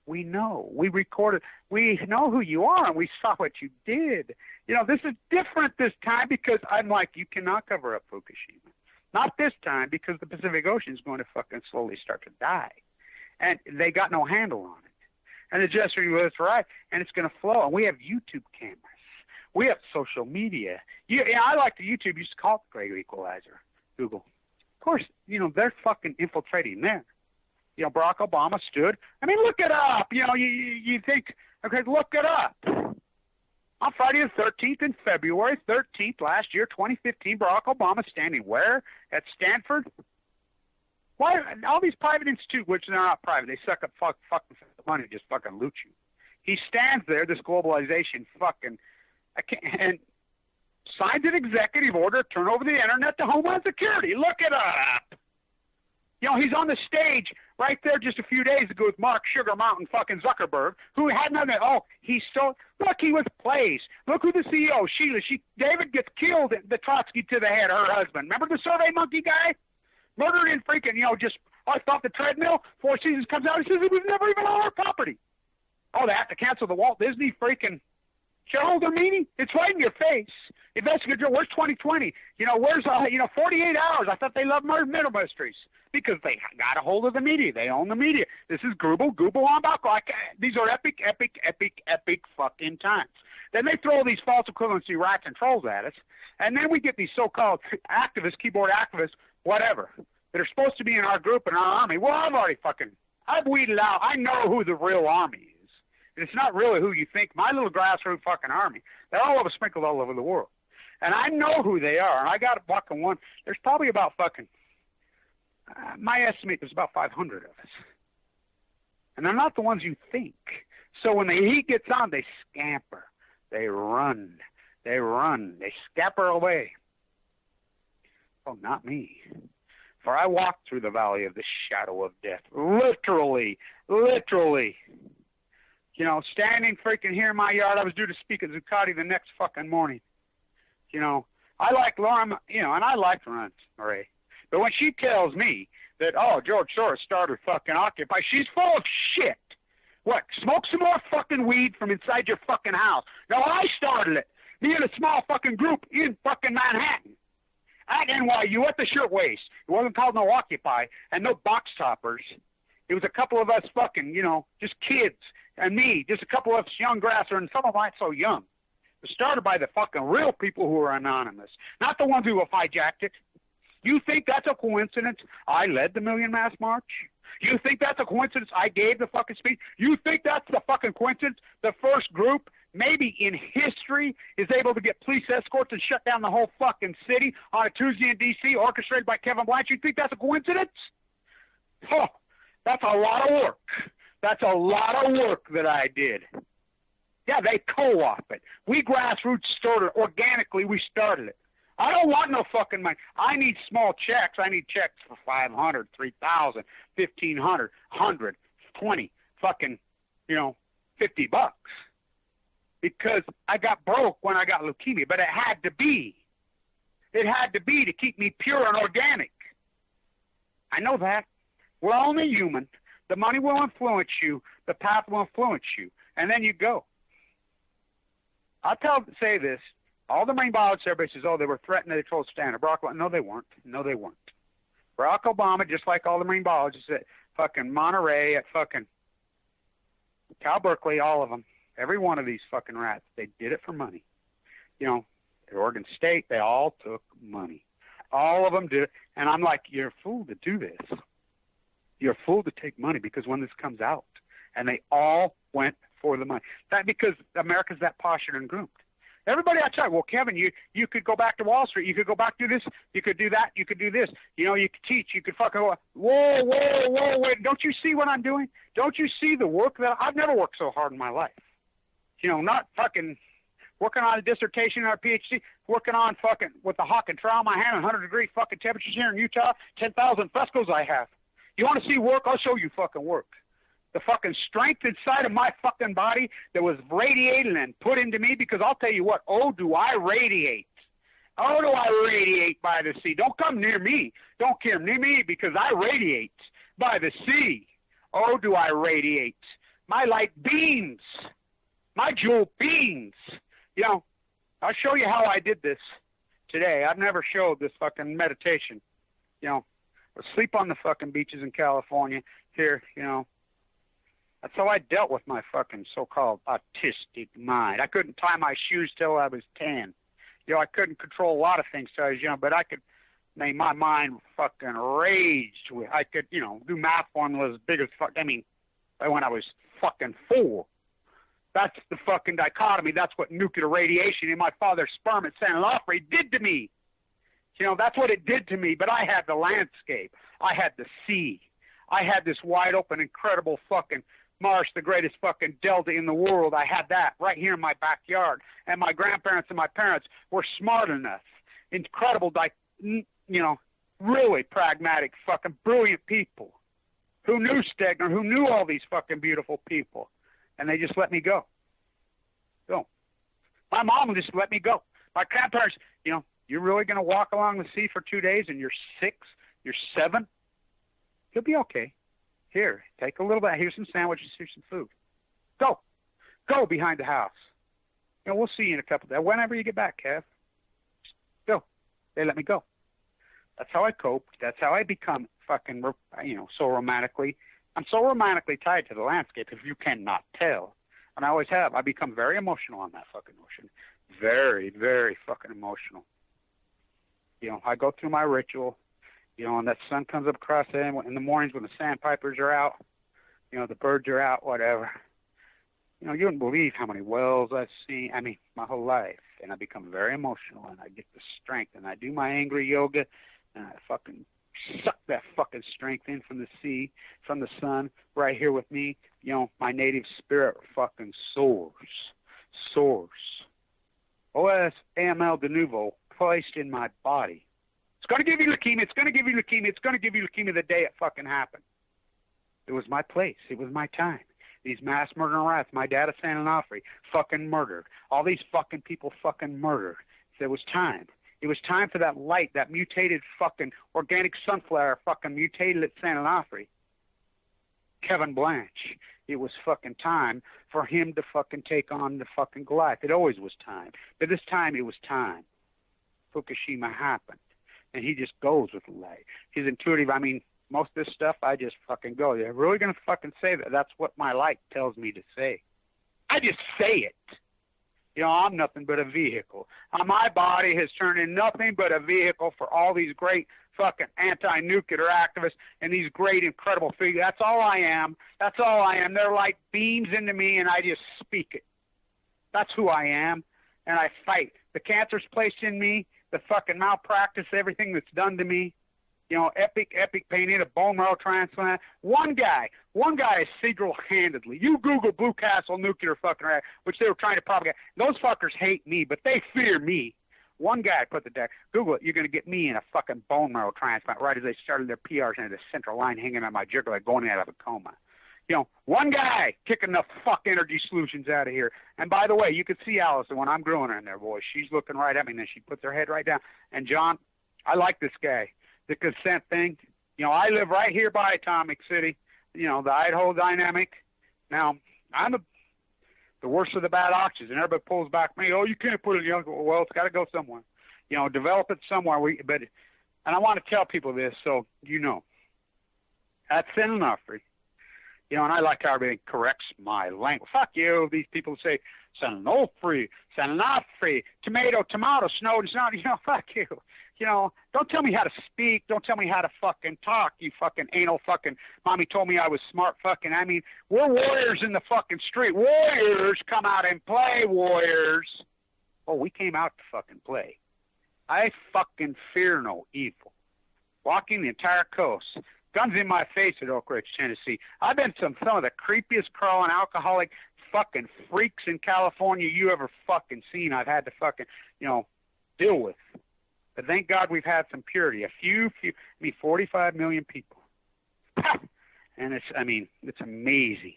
C: we know. We recorded. We know who you are, and we saw what you did. You know, this is different this time because I'm like, you cannot cover up Fukushima. Not this time because the Pacific Ocean is going to fucking slowly start to die. And they got no handle on it. And the gesture was right, and it's going to flow. And we have YouTube cameras. We have social media. I like the YouTube. Used to call it the Great Equalizer. Google. Of course, you know, they're fucking infiltrating there. You know, Barack Obama stood. I mean, look it up. You know, you think, okay, look it up. On Friday the 13th in February 13th last year, 2015, Barack Obama standing where? At Stanford? Why? All these private institutes, which they're not private, they suck up fucking money, just fucking loot you. He stands there, this globalization fucking, and signs an executive order to turn over the internet to Homeland Security. Look it up. You know, he's on the stage right there just a few days ago with Mark Sugar Mountain fucking Zuckerberg, who had nothing. Oh, he's so, look, he was placed. Look who the CEO, Sheila. David gets killed, the Trotsky to the head, her husband. Remember the Survey Monkey guy? Murdered in freaking, you know, just off the treadmill. Four Seasons comes out and says it was never even on our property. Oh, they have to cancel the Walt Disney freaking shareholder meeting? It's right in your face. Investigator, where's 2020? You know, where's, 48 hours? I thought they loved murder mysteries because they got a hold of the media. They own the media. This is Google on Balco. These are epic fucking times. Then they throw these false equivalency rats and trolls at us, and then we get these so-called activists, keyboard activists, whatever, that are supposed to be in our group and our army. Well, I've weeded out. I know who the real army is. It's not really who you think. My little grassroots fucking army, they're all over, sprinkled all over the world. And I know who they are. And I got a fucking one. There's probably about fucking, my estimate, there's about 500 of us. And they're not the ones you think. So when the heat gets on, they scamper. They run. They scamper away. Oh, not me. For I walked through the valley of the shadow of death. Literally. You know, standing freaking here in my yard, I was due to speak at Zuccotti the next fucking morning. You know, I like Lauren, and I like Marie. But when she tells me that, George Soros started fucking Occupy, she's full of shit. What, smoke some more fucking weed from inside your fucking house. No, I started it. Me and a small fucking group in fucking Manhattan. At NYU, at the shirtwaist. It wasn't called no Occupy, and no box toppers. It was a couple of us fucking, just kids. And me, just a couple of us young grasser, and some of us so young. It was started by the fucking real people who are anonymous, not the ones who have hijacked it. You think that's a coincidence? I led the Million Mass March? You think that's a coincidence? I gave the fucking speech? You think that's the fucking coincidence? The first group, maybe in history, is able to get police escorts and shut down the whole fucking city on a Tuesday in D.C., orchestrated by Kevin Blanch. You think that's a coincidence? Oh, that's a lot of work. That's a lot of work that I did. Yeah, they co-op it. We grassroots started it. Organically, we started it. I don't want no fucking money. I need small checks. I need checks for 500, 3,000, 1,500, 100, 20, fucking, $50. Because I got broke when I got leukemia, but it had to be. It had to be to keep me pure and organic. I know that. We're only human. The money will influence you. The path will influence you. And then you go. Say this. All the marine biologists, everybody says, they were threatened, they told standard. Barack Obama, no, they weren't. Barack Obama, just like all the marine biologists at fucking Monterey, at fucking Cal Berkeley, all of them, every one of these fucking rats, they did it for money. At Oregon State, they all took money. All of them did it. And I'm like, you're a fool to do this. You're a fool to take money because when this comes out, and they all went for the money. That because America's that postured and groomed. Everybody outside, well, Kevin, you could go back to Wall Street. You could go back to this. You could do that. You could do this. You could teach. You could fucking go. Whoa, wait. Don't you see what I'm doing? Don't you see the work that I've never worked so hard in my life? Not fucking working on a dissertation or a PhD, working on fucking with the hawk and trowel in my hand, 100-degree fucking temperatures here in Utah, 10,000 frescoes I have. You want to see work? I'll show you fucking work. The fucking strength inside of my fucking body that was radiated and put into me, because I'll tell you what, do I radiate. Oh, do I radiate by the sea. Don't come near me. Don't come near me because I radiate by the sea. Oh, do I radiate. My light beams. My jewel beams. I'll show you how I did this today. I've never showed this fucking meditation. I sleep on the fucking beaches in California here, That's how I dealt with my fucking so-called autistic mind. I couldn't tie my shoes till I was 10. I couldn't control a lot of things till I was young, but I could make my mind fucking raged with. I could, do math formulas as big as fuck. When I was fucking 4. That's the fucking dichotomy. That's what nuclear radiation in my father's sperm at San Onofre did to me. That's what it did to me. But I had the landscape. I had the sea. I had this wide open, incredible fucking marsh, the greatest fucking delta in the world. I had that right here in my backyard. And my grandparents and my parents were smart enough, incredible, like, you know, really pragmatic, fucking brilliant people who knew Stegner, who knew all these fucking beautiful people. And they just let me go. Go. My mom just let me go. My grandparents, you know, you're really going to walk along the sea for 2 days and you're 6, you're 7? You'll be okay. Here, take a little bit. Here's some sandwiches, here's some food. Go. Go behind the house. You know, we'll see you in a couple of days. Whenever you get back, Kev. Just go. They let me go. That's how I cope. That's how I become fucking, you know, so romantically. I'm so romantically tied to the landscape, if you cannot tell. And I always have. I become very emotional on that fucking ocean. Very, very fucking emotional. You know, I go through my ritual, you know, and that sun comes up across there in the mornings when the sandpipers are out, you know, the birds are out, whatever. You know, you wouldn't believe how many whales I've seen. I mean, my whole life. And I become very emotional, and I get the strength, and I do my angry yoga, and I fucking suck that fucking strength in from the sea, from the sun, right here with me. You know, my native spirit fucking soars. OS AML de nouveau placed in my body. It's going to give you leukemia. It's going to give you leukemia. It's going to give you leukemia the day it fucking happened. It was my place. It was my time. These mass murdering rats, my dad of San Onofre, fucking murdered. All these fucking people fucking murdered. It was time. It was time for that light, that mutated fucking organic sunflower fucking mutated at San Onofre. Kevin Blanch. It was fucking time for him to fucking take on the fucking Goliath. It always was time. But this time it was time. Fukushima happened. And he just goes with the light. He's intuitive. I mean, most of this stuff, I just fucking go. They're really going to fucking say that. That's what my light tells me to say. I just say it. You know, I'm nothing but a vehicle. My body has turned into nothing but a vehicle for all these great fucking anti-nuclear activists and these great, incredible figures. That's all I am. That's all I am. They're like beams into me, and I just speak it. That's who I am, and I fight. The cancer's placed in me, the fucking malpractice, everything that's done to me. You know, epic pain in a bone marrow transplant. One guy is single-handedly. You Google Blue Castle nuclear fucking reactor, which they were trying to propagate. Those fuckers hate me, but they fear me. One guy put the deck. Google it. You're going to get me in a fucking bone marrow transplant right as they started their PRs and the central line hanging on my jugular going out of a coma. You know, one guy kicking the fuck energy solutions out of here. And by the way, you could see Allison when I'm growing her in there, boy. She's looking right at me, and then she puts her head right down. And John, I like this guy. The consent thing. You know, I live right here by Atomic City, you know, the Idaho Dynamic. Now, I'm the worst of the bad oxys, and everybody pulls back me. Oh, you can't put it in. Well, it's got to go somewhere. You know, develop it somewhere. And I want to tell people this so you know. At San Onofre, you know, and I like how everybody corrects my language. Fuck you. These people say San Onofre, tomato, snow, you know, fuck you. You know, don't tell me how to speak. Don't tell me how to fucking talk, you fucking anal fucking. Mommy told me I was smart fucking. I mean, we're warriors in the fucking street. Warriors come out and play, warriors. Oh, we came out to fucking play. I fucking fear no evil. Walking the entire coast. Guns in my face at Oak Ridge, Tennessee. I've been to some of the creepiest crawling alcoholic fucking freaks in California you ever fucking seen. I've had to fucking, you know, deal with. But thank God we've had some purity. 45 million people. And it's amazing.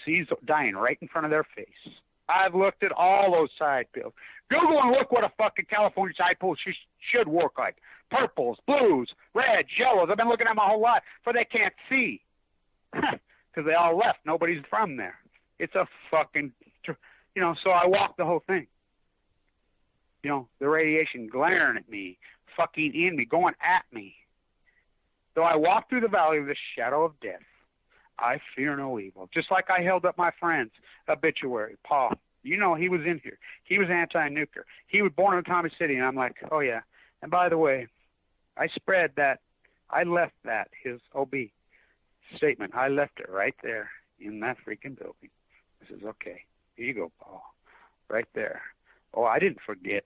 C: Seas dying right in front of their face. I've looked at all those side pills. Google and look what a fucking California side pill should work like. Purples, blues, reds, yellows. I've been looking at my whole life, for they can't see. Because they all left. Nobody's from there. It's a fucking, you know, so I walked the whole thing. You know, the radiation glaring at me, fucking in me, going at me. Though I walk through the valley of the shadow of death, I fear no evil. Just like I held up my friend's obituary, Paul. You know, he was in here. He was anti-nuclear. He was born in Atomic City, and I'm like, oh, yeah. And by the way, I spread that. I left that, his OB statement. I left it right there in that freaking building. I says, okay, here you go, Paul. Right there. Oh, I didn't forget.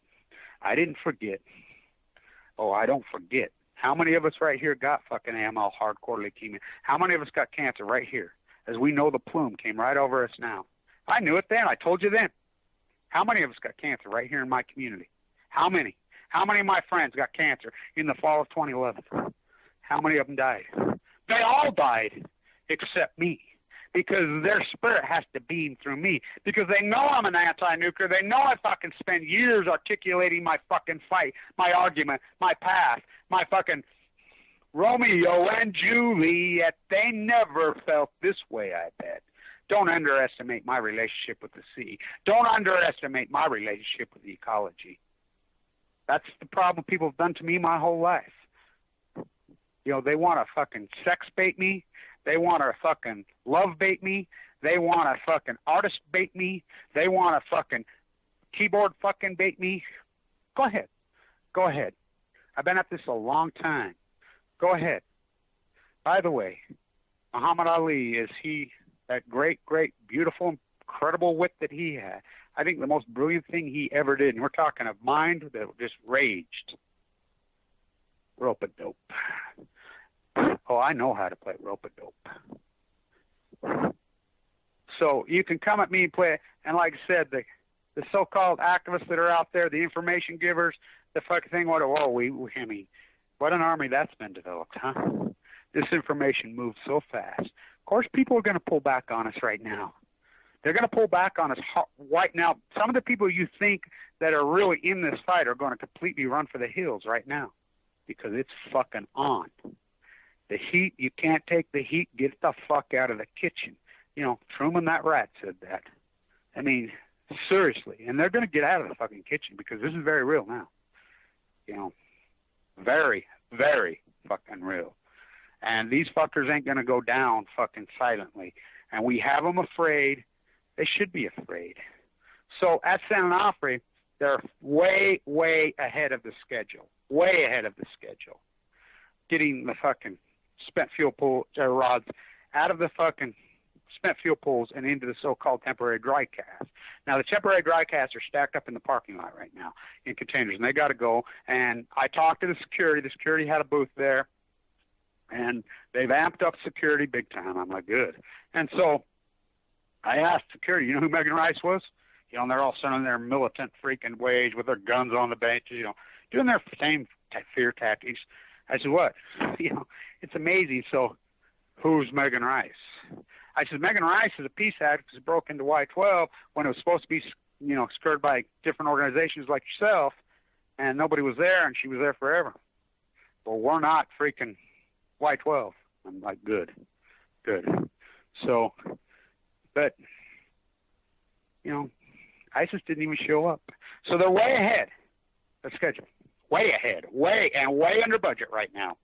C: Oh, I don't forget. How many of us right here got fucking AML, hardcore leukemia? How many of us got cancer right here? As we know, the plume came right over us now. I knew it then. I told you then. How many of us got cancer right here in my community? How many? How many of my friends got cancer in the fall of 2011? How many of them died? They all died except me, because their spirit has to beam through me, because they know I'm an anti-nuclear. They know I fucking spend years articulating my fucking fight, my argument, my path, my fucking Romeo and Juliet. They never felt this way, I bet. Don't underestimate my relationship with the sea. Don't underestimate my relationship with the ecology. That's the problem people have done to me my whole life. You know, they want to fucking sex bait me. They want to fucking love bait me. They want to fucking artist bait me. They want to fucking keyboard fucking bait me. Go ahead. Go ahead. I've been at this a long time. Go ahead. By the way, Muhammad Ali, is he that great, great, beautiful, incredible wit that he had? I think the most brilliant thing he ever did, and we're talking of mind that just raged. Rope-a-dope. Oh, I know how to play rope-a-dope. So you can come at me and play, and like I said, the so-called activists that are out there, the information givers, the fucking thing, what an army that's been developed, huh? This information moves so fast. Of course, people are going to pull back on us right now. They're going to pull back on us right now. Some of the people you think that are really in this fight are going to completely run for the hills right now, because it's fucking on. The heat, you can't take the heat. Get the fuck out of the kitchen. You know, Truman that rat said that. I mean, seriously. And they're going to get out of the fucking kitchen, because this is very real now. You know, very, very fucking real. And these fuckers ain't going to go down fucking silently. And we have them afraid. They should be afraid. So at San Onofre, they're way, way ahead of the schedule. Way ahead of the schedule. Getting the fucking spent fuel pool rods out of the fucking spent fuel pools and into the so-called temporary dry cast. Now, the temporary dry casts are stacked up in the parking lot right now in containers, and they got to go. And I talked to the security. The security had a booth there, and they've amped up security big time. I'm like, good. And so I asked security, you know who Megan Rice was? You know, and they're all sending their militant freaking ways with their guns on the benches, you know, doing their same fear tactics. I said, what? You know, it's amazing. So who's Megan Rice? I said, Megan Rice is a peace advocate who broke into Y-12 when it was supposed to be, you know, skirted by different organizations like yourself, and nobody was there, and she was there forever. Well, we're not freaking Y-12. I'm like, good. So, but, you know, ISIS didn't even show up. So they're way ahead of schedule. Way ahead. Way under budget right now.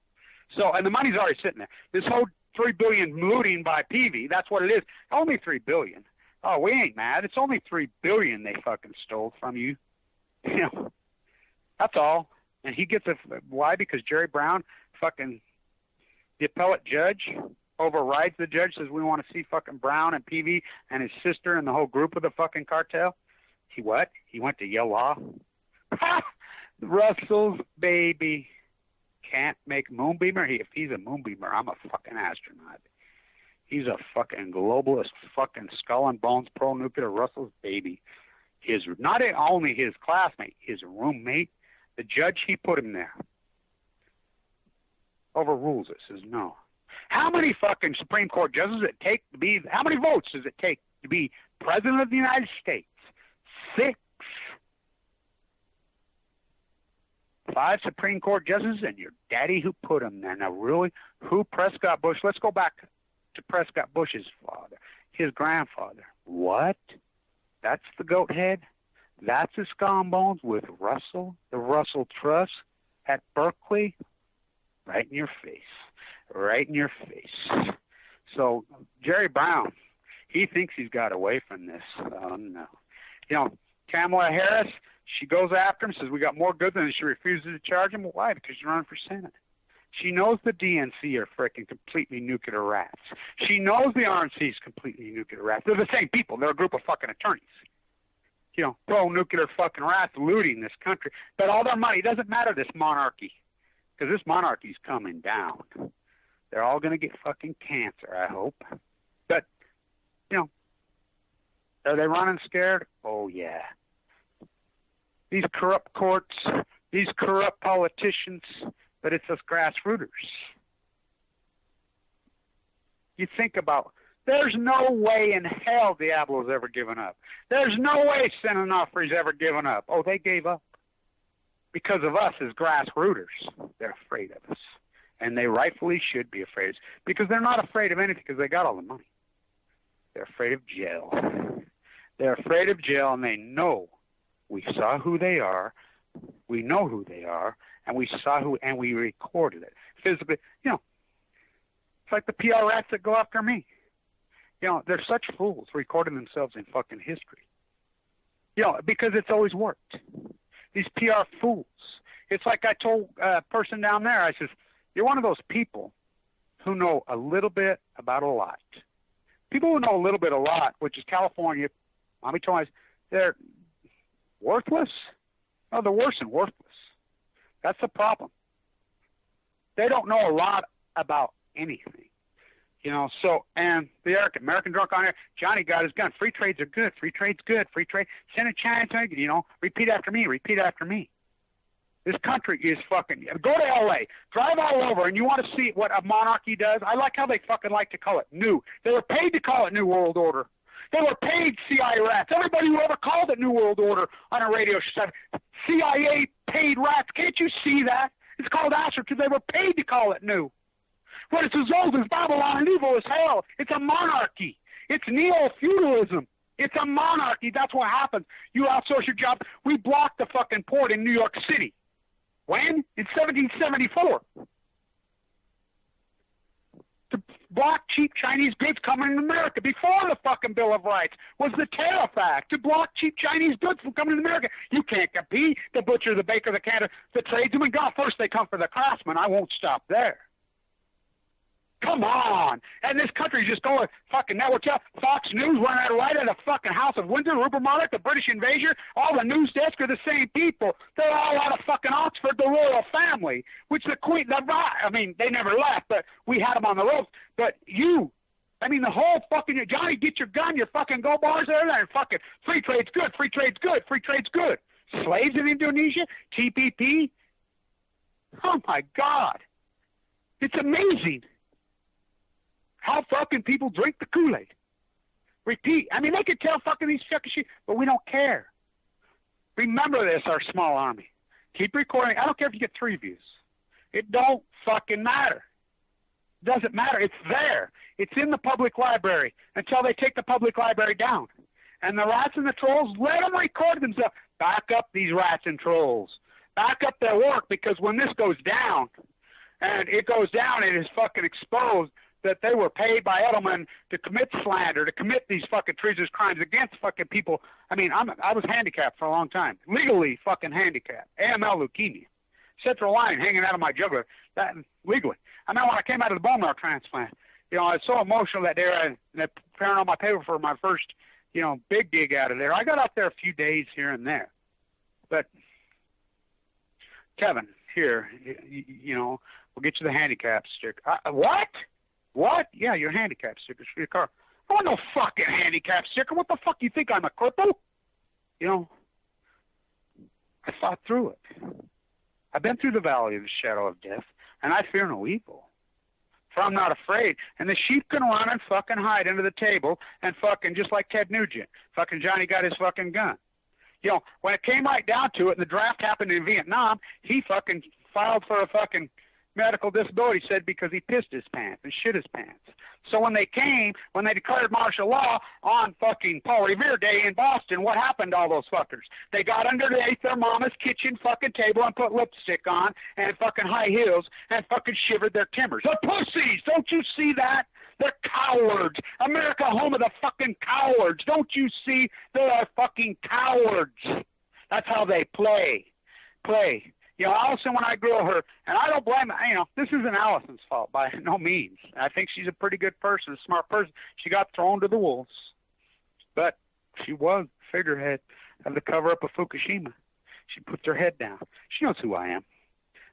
C: So, and the money's already sitting there. This whole $3 billion looting by Peavy, that's what it is. Only $3 billion. Oh, we ain't mad. It's only $3 billion they fucking stole from you. You know, that's all. And he gets why? Because Jerry Brown, fucking, the appellate judge overrides the judge, says we want to see fucking Brown and Peavy and his sister and the whole group of the fucking cartel. He what? He went to Yale Law? Ha! Russell's baby can't make Moonbeamer. If he's a Moonbeamer, I'm a fucking astronaut. He's a fucking globalist, fucking skull and bones, pro-nuclear Russell's baby. Not only his classmate, his roommate, the judge, he put him there. Overrules it, says no. How many fucking Supreme Court judges does it take to be, how many votes does it take to be President of the United States? 6. 5 Supreme Court justices and your daddy who put them there. Now, really, who? Prescott Bush? Let's go back to Prescott Bush's father, his grandfather. What? That's the goat head? That's the skull and bones with Russell, the Russell Trust at Berkeley? Right in your face. Right in your face. So, Jerry Brown, he thinks he's got away from this. Oh, no. You know, Kamala Harris, she goes after him, says we got more goods, and she refuses to charge him. Why? Because she's running for Senate. She knows the DNC are freaking completely nuclear rats. She knows the RNC is completely nuclear rats. They're the same people. They're a group of fucking attorneys. You know, pro-nuclear fucking rats looting this country. But all their money doesn't matter, this monarchy. because this monarchy's coming down. They're all going to get fucking cancer, I hope. But, you know, are they running scared? Oh, yeah. These corrupt courts, these corrupt politicians, but it's us grassrooters. You think about, there's no way in hell Diablo's ever given up. There's no way San Onofre's ever given up. Oh, they gave up. Because of us as grassrooters. They're afraid of us. And they rightfully should be afraid of us. Because they're not afraid of anything because they got all the money. They're afraid of jail. They're afraid of jail, and they know we saw who they are, we know who they are, and we saw who, and we recorded it. Physically, you know, it's like the PR rats that go after me. You know, they're such fools recording themselves in fucking history. You know, because it's always worked. These PR fools. It's like I told a person down there, I says, you're one of those people who know a little bit about a lot. People who know a little bit a lot, which is California, Mommy Toys, they're worthless. No, they're worse than worthless. That's the problem. They don't know a lot about anything. You know, so, and the American drunk on air, Johnny got his gun. Free trades are good. Free trade's good. Free trade. Send a China, you know, repeat after me. Repeat after me. This country is fucking, go to L.A., drive all over, and you want to see what a monarchy does? I like how they fucking like to call it new. They were paid to call it New World Order. They were paid CIA rats. Everybody who ever called it New World Order on a radio show, CIA paid rats. Can't you see that? It's called Asher because they were paid to call it new. But it's as old as Babylon and evil as hell. It's a monarchy. It's neo-feudalism. It's a monarchy. That's what happens. You outsource your job. We blocked the fucking port in New York City. When? In 1774. To block cheap Chinese goods coming in America. Before the fucking Bill of Rights was the Tariff Act to block cheap Chinese goods from coming to America. You can't compete. The butcher, the baker, the canner, the tradesman. God, first they come for the craftsman. I won't stop there. Come on. And this country's just going fucking network. Fox News running right out of the fucking House of Windsor, Rupert Murdoch, the British invasion. All the news desks are the same people. They're all out of fucking Oxford, the royal family, which the Queen, I mean, they never left, but we had them on the ropes. But you, I mean, the whole fucking, Johnny, get your gun, your fucking go bars there, and fucking free trade's good, free trade's good, free trade's good. Slaves in Indonesia, TPP. Oh my God. It's amazing how fucking people drink the Kool-Aid. Repeat. I mean, they could tell fucking these fucking shit, but we don't care. Remember this, our small army. Keep recording. I don't care if you get 3 views. It don't fucking matter. It doesn't matter. It's there. It's in the public library until they take the public library down. And the rats and the trolls, let them record themselves. Back up these rats and trolls. Back up their work, because when this goes down, and it goes down, it is fucking exposed that they were paid by Edelman to commit slander, to commit these fucking treasonous crimes against fucking people. I mean, I was handicapped for a long time. Legally fucking handicapped. AML leukemia. Central line hanging out of my jugular. That legally. I mean, when I came out of the bone marrow transplant, you know, I was so emotional that day, and preparing all my paper for my first, you know, big gig out of there. I got out there a few days here and there. But, Kevin, here, you know, we'll get you the handicap sticker. What? What? Yeah, your handicap stickers for your car. I want no fucking handicap sticker. What the fuck, you think I'm a cripple? You know, I thought through it. I've been through the valley of the shadow of death, and I fear no evil. For I'm not afraid. And the sheep can run and fucking hide under the table and fucking, just like Ted Nugent. Fucking Johnny got his fucking gun. You know, when it came right down to it, and the draft happened in Vietnam, he fucking filed for a fucking medical disability, said, because he pissed his pants and shit his pants. So when they declared martial law on fucking Paul Revere Day in Boston, what happened to all those fuckers? They got underneath their mama's kitchen fucking table and put lipstick on and fucking high heels and fucking shivered their timbers. They're pussies! Don't you see that? They're cowards. America, home of the fucking cowards. Don't you see? They are fucking cowards. That's how they play. You know, Allison, when I grew her, and I don't blame, you know, this isn't Allison's fault by no means. I think she's a pretty good person, a smart person. She got thrown to the wolves. But she was the figurehead of the cover-up of Fukushima. She puts her head down. She knows who I am.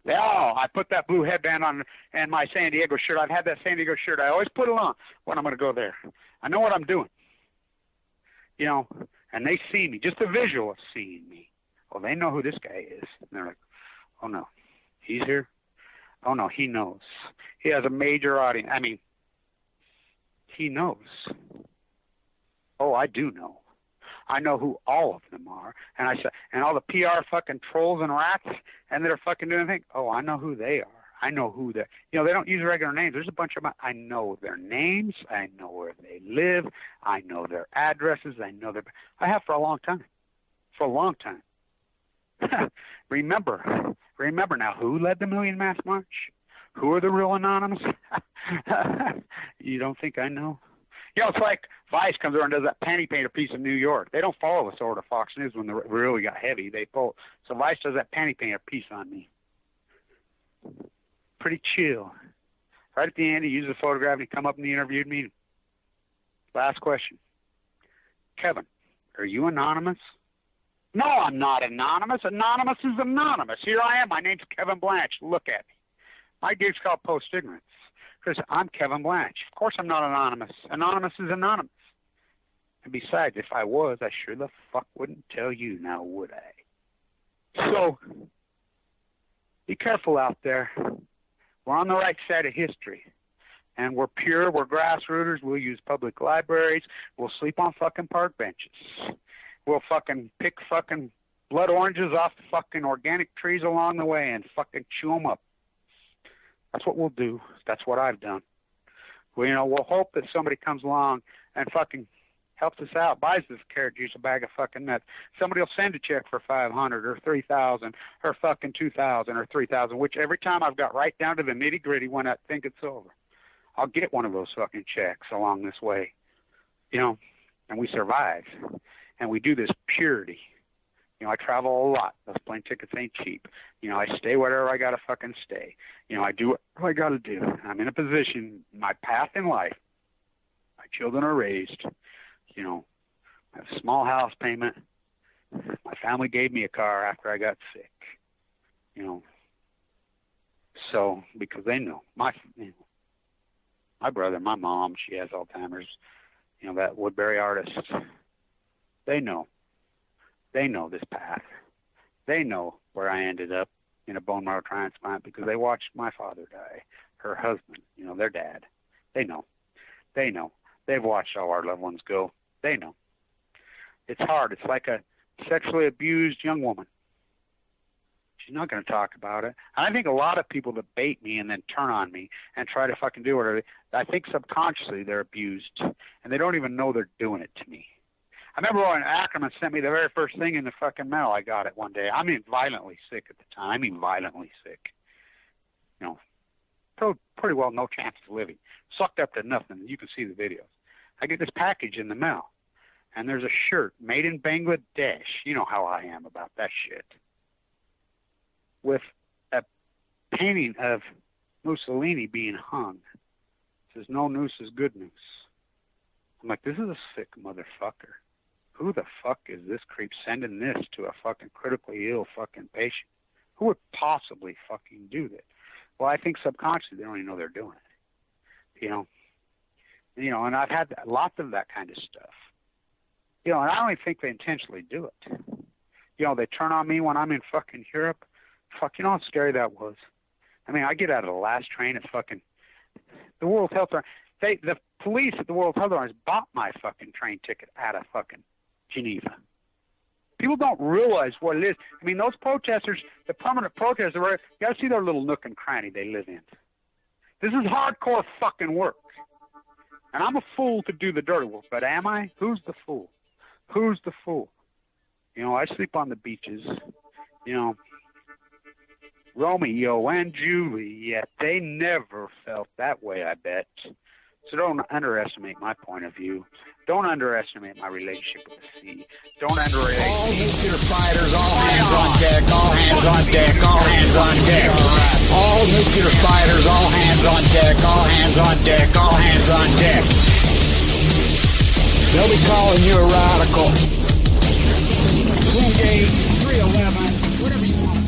C: I put that blue headband on and my San Diego shirt. I've had that San Diego shirt. I always put it on when I'm going to go there. I know what I'm doing. You know, and they see me, just a visual of seeing me. Oh, they know who this guy is. And they're like, oh, no, he's here? Oh, no, he knows. He has a major audience. I mean, he knows. Oh, I do know. I know who all of them are. And I said, and all the PR fucking trolls and rats and they're fucking doing things. Oh, I know who they are. I know who they're, you know, they don't use regular names. There's a bunch of them. I know their names. I know where they live. I know their addresses. I have for a long time. For a long time. Remember now, who led the Million Mass March? Who are the real anonymous? You don't think I know? You know, it's like Vice comes over and does that panty painter piece in New York. They don't follow the sort of Fox News when they really got heavy. They follow. So Vice does that panty painter piece on me. Pretty chill. Right at the end, he used a photograph and he come up and he interviewed me. Last question. Kevin, are you anonymous? No, I'm not anonymous. Anonymous is anonymous. Here I am. My name's Kevin Blanch. Look at me. My gig's called Post Ignorance because I'm Kevin Blanch. Of course I'm not anonymous. Anonymous is anonymous. And besides, if I was, I sure the fuck wouldn't tell you now, would I? So, be careful out there. We're on the right side of history. And we're pure, we're grassrooters, we'll use public libraries, we'll sleep on fucking park benches. We'll fucking pick fucking blood oranges off the fucking organic trees along the way and fucking chew them up. That's what we'll do. That's what I've done. Well, you know, we'll hope that somebody comes along and fucking helps us out, buys this carrot juice, a bag of fucking nuts. Somebody will send a check for $500 or $3,000 or fucking $2,000 or $3,000, which every time I've got right down to the nitty gritty when I think it's over, I'll get one of those fucking checks along this way, you know, and we survive. And we do this purity. You know, I travel a lot. Those plane tickets ain't cheap. You know, I stay wherever I gotta fucking stay. You know, I do what I gotta do. I'm in a position, my path in life, my children are raised. You know, I have a small house payment. My family gave me a car after I got sick. You know, so because they know my brother, my mom, she has Alzheimer's. You know, that Woodbury artist. They know this path. They know where I ended up in a bone marrow transplant because they watched my father die, her husband, you know, their dad. They know. They've watched all our loved ones go. They know. It's hard. It's like a sexually abused young woman. She's not going to talk about it. And I think a lot of people that bait me and then turn on me and try to fucking do whatever, I think subconsciously they're abused and they don't even know they're doing it to me. I remember when Ackerman sent me the very first thing in the fucking mail. I got it one day. I mean, violently sick at the time. I mean, violently sick. You know, pretty well no chance of living. Sucked up to nothing. You can see the videos. I get this package in the mail, and there's a shirt made in Bangladesh. You know how I am about that shit. With a painting of Mussolini being hung. It says, no noose is good noose. I'm like, this is a sick motherfucker. Who the fuck is this creep sending this to a fucking critically ill fucking patient? Who would possibly fucking do that? Well, I think subconsciously they don't even know they're doing it. You know, and I've had lots of that kind of stuff. You know, and I don't even think they intentionally do it. You know, they turn on me when I'm in fucking Europe. Fuck, you know how scary that was? I mean, I get out of the last train at fucking the World Health Organization. The police at the World Health Organization bought my fucking train ticket out of fucking Geneva. People don't realize what it is. I mean, those protesters, the permanent protesters, you got to see their little nook and cranny they live in. This is hardcore fucking work. And I'm a fool to do the dirty work, but am I? Who's the fool? Who's the fool? You know, I sleep on the beaches. You know, Romeo and Juliet, they never felt that way, I bet. So don't underestimate my point of view. Don't underestimate my relationship with the sea. Don't underestimate...
B: All nuclear fighters, all hands on deck, all hands on deck, all hands on deck. All nuclear fighters, all hands on deck, all hands on deck, all hands on deck. They'll be calling you a radical. 28, 311, whatever you want.